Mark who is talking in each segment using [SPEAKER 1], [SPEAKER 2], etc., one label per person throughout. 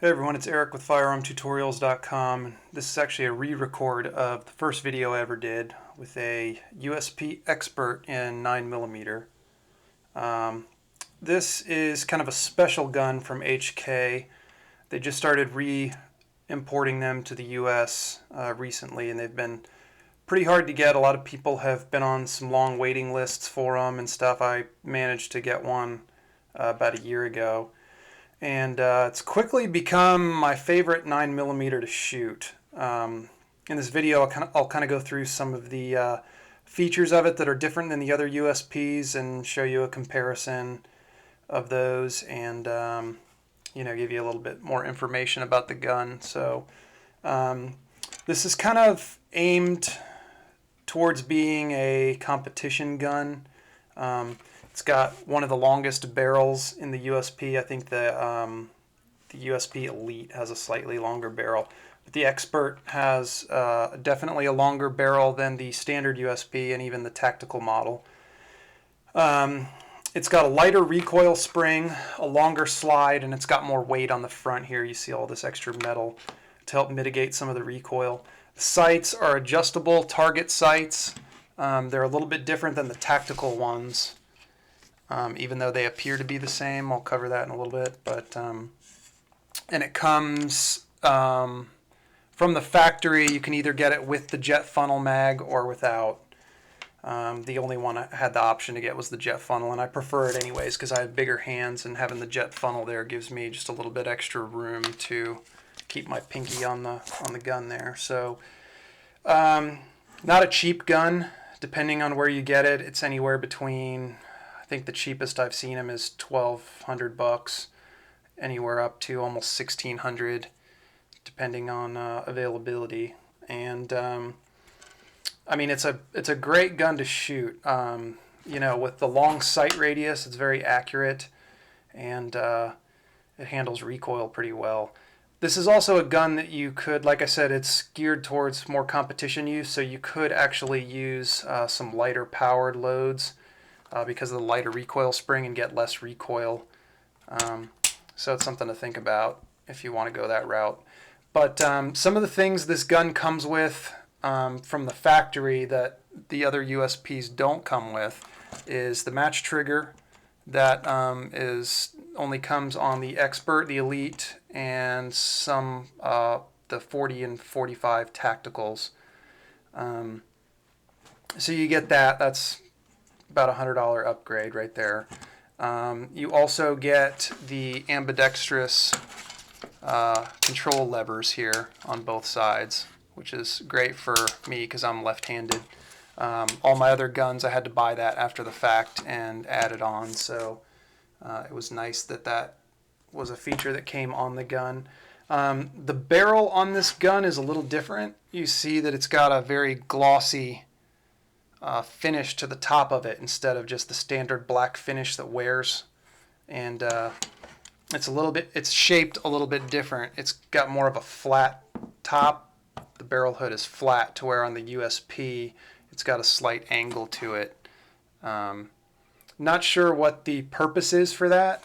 [SPEAKER 1] Hey everyone, it's Eric with FirearmTutorials.com. This is actually a re-record of the first video I ever did with a USP Expert in 9mm. This is kind of a special gun from HK. They just started re-importing them to the US recently, and they've been pretty hard to get. A lot of people have been on some long waiting lists for them and stuff. I managed to get one about a year ago. And it's quickly become my favorite 9mm to shoot. In this video, I'll kind of go through some of the features of it that are different than the other USPs and show you a comparison of those, and give you a little bit more information about the gun. So this is kind of aimed towards being a competition gun. It's got one of the longest barrels in the USP. I think the USP Elite has a slightly longer barrel. But the Expert has definitely a longer barrel than the standard USP and even the tactical model. It's got a lighter recoil spring, a longer slide, and it's got more weight on the front here. You see all this extra metal to help mitigate some of the recoil. The sights are adjustable target sights. They're a little bit different than the tactical ones. Even though they appear to be the same. I'll cover that in a little bit. But and it comes from the factory. You can either get it with the jet funnel mag or without. The only one I had the option to get was the jet funnel, and I prefer it anyways because I have bigger hands, and having the jet funnel there gives me just a little bit extra room to keep my pinky on the gun there. So not a cheap gun. Depending on where you get it, it's anywhere between, I think the cheapest I've seen them is $1,200, anywhere up to almost $1,600, depending on availability. And I mean, it's a great gun to shoot. With the long sight radius, it's very accurate, and it handles recoil pretty well. This is also a gun that you could, like I said, it's geared towards more competition use, so you could actually use some lighter powered loads because of the lighter recoil spring and get less recoil. So it's something to think about if you want to go that route. But some of the things this gun comes with from the factory that the other USPs don't come with is the match trigger that only comes on the Expert, the Elite, and some the 40 and 45 tacticals. So you get that. That's about a $100 upgrade right there. You also get the ambidextrous control levers here on both sides, which is great for me because I'm left-handed. All my other guns, I had to buy that after the fact and add it on, so it was nice that that was a feature that came on the gun. The barrel on this gun is a little different. You see that it's got a very glossy finish to the top of it instead of just the standard black finish that wears, and it's shaped a little bit different. It's got more of a flat top. The barrel hood is flat, to where on the USP it's got a slight angle to it. Not sure what the purpose is for that,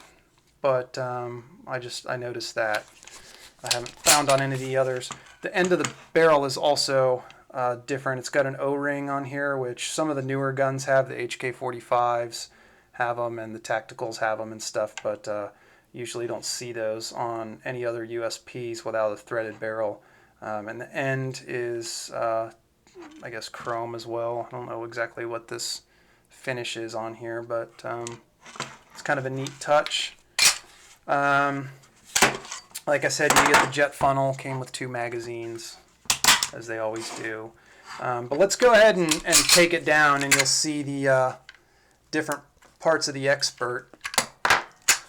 [SPEAKER 1] but I noticed that. I haven't found on any of the others. The end of the barrel is also different. It's got an O-ring on here, which some of the newer guns have. The HK45s have them, and the tacticals have them and stuff, but usually don't see those on any other USPs without a threaded barrel. And the end is, I guess, chrome as well. I don't know exactly what this finish is on here, but it's kind of a neat touch. Like I said, you get the jet funnel. Came with 2 magazines, as they always do. But let's go ahead and take it down, and you'll see the different parts of the Expert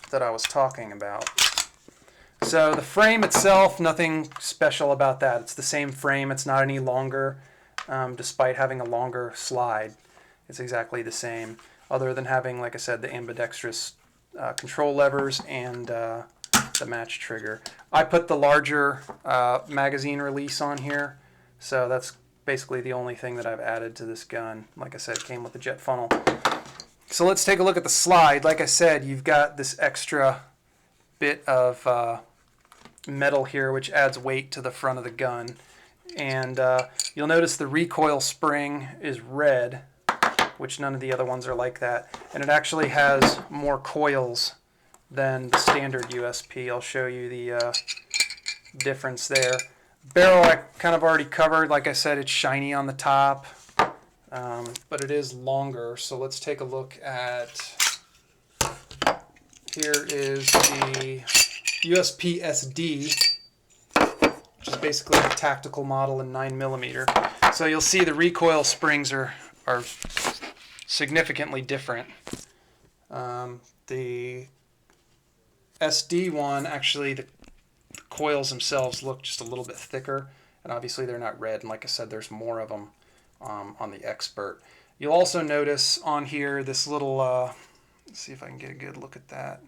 [SPEAKER 1] that I was talking about. So the frame itself, nothing special about that. It's the same frame. It's not any longer, despite having a longer slide. It's exactly the same, other than having, like I said, the ambidextrous control levers and the match trigger. I put the larger magazine release on here, so that's basically the only thing that I've added to this gun. Like I said, it came with the jet funnel. So let's take a look at the slide. Like I said, you've got this extra bit of metal here, which adds weight to the front of the gun. And you'll notice the recoil spring is red, which none of the other ones are like that. And it actually has more coils than the standard USP. I'll show you the difference there. Barrel I kind of already covered. Like I said, it's shiny on the top, but it is longer. So let's take a look at, here is the USP-SD, which is basically a tactical model in 9mm. So you'll see the recoil springs are significantly different. The SD one, actually, the coils themselves look just a little bit thicker, and obviously they're not red, and like I said, there's more of them on the Expert. You'll also notice on here this little, let's see if I can get a good look at that.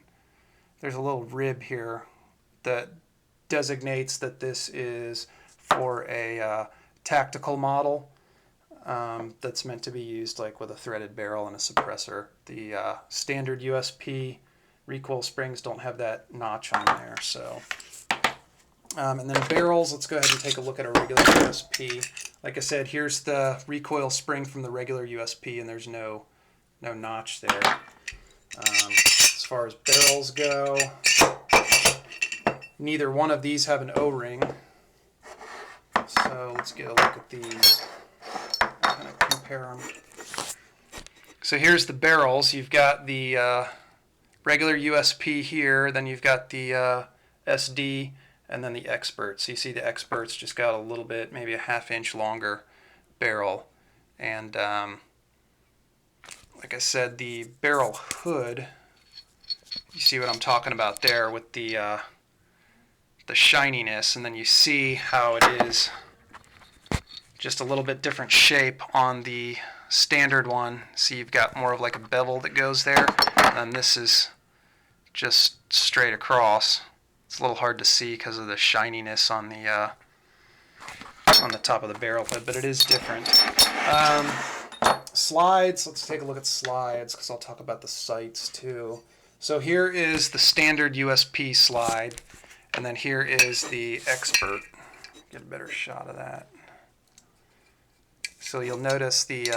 [SPEAKER 1] There's a little rib here that designates that this is for a tactical model that's meant to be used like with a threaded barrel and a suppressor. The standard USP recoil springs don't have that notch on there. So, and then barrels, let's go ahead and take a look at a regular USP. Like I said, here's the recoil spring from the regular USP, and there's no notch there. As far as barrels go, neither one of these have an O-ring. So let's get a look at these. Kind of compare them. So here's the barrels. You've got the regular USP here, then you've got the SD, and then the Expert. So you see the Expert's just got a little bit, maybe a ½ inch longer barrel. And like I said, the barrel hood, you see what I'm talking about there with the shininess, and then you see how it is just a little bit different shape on the standard one. See, you've got more of like a bevel that goes there, and this is just straight across. It's a little hard to see because of the shininess on the top of the barrel hood, but it is different. Slides, let's take a look at slides because I'll talk about the sights too. So here is the standard USP slide, and then here is the Expert. Get a better shot of that. So you'll notice the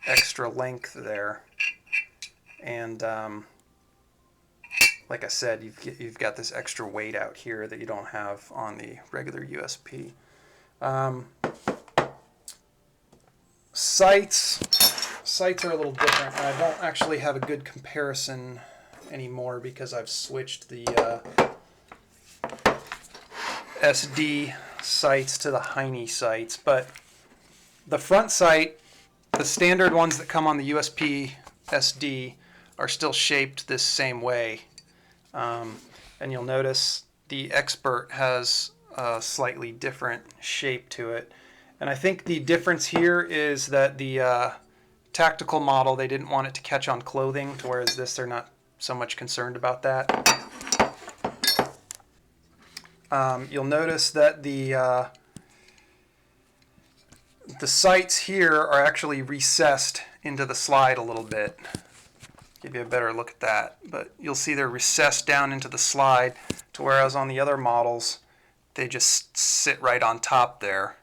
[SPEAKER 1] extra length there, and like I said, you've got this extra weight out here that you don't have on the regular USP. Sights are a little different, and I don't actually have a good comparison anymore because I've switched the SD sights to the Heine sights. But the front sight, the standard ones that come on the USP SD, are still shaped this same way. And you'll notice the Expert has a slightly different shape to it. And I think the difference here is that the tactical model, they didn't want it to catch on clothing, whereas this, they're not so much concerned about that. You'll notice that the sights here are actually recessed into the slide a little bit. Give you a better look at that. But you'll see they're recessed down into the slide, to whereas on the other models, they just sit right on top there.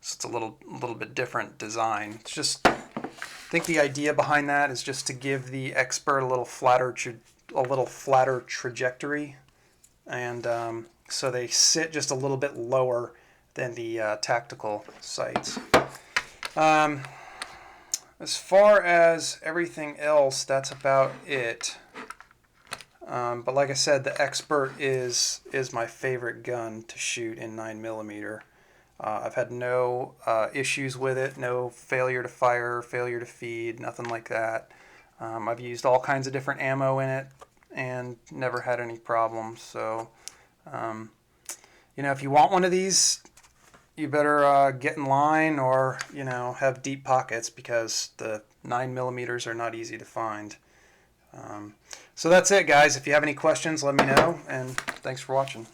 [SPEAKER 1] So it's a little bit different design. It's just, I think the idea behind that is just to give the Expert a little flatter trajectory, and so they sit just a little bit lower than the tactical sights. As far as everything else, that's about it. But like I said, the Expert is my favorite gun to shoot in 9mm. I've had no issues with it, no failure to fire, failure to feed, nothing like that. I've used all kinds of different ammo in it and never had any problems. So, you know, if you want one of these, you better get in line, or, you know, have deep pockets, because the 9mm are not easy to find. So that's it, guys. If you have any questions, let me know, and thanks for watching.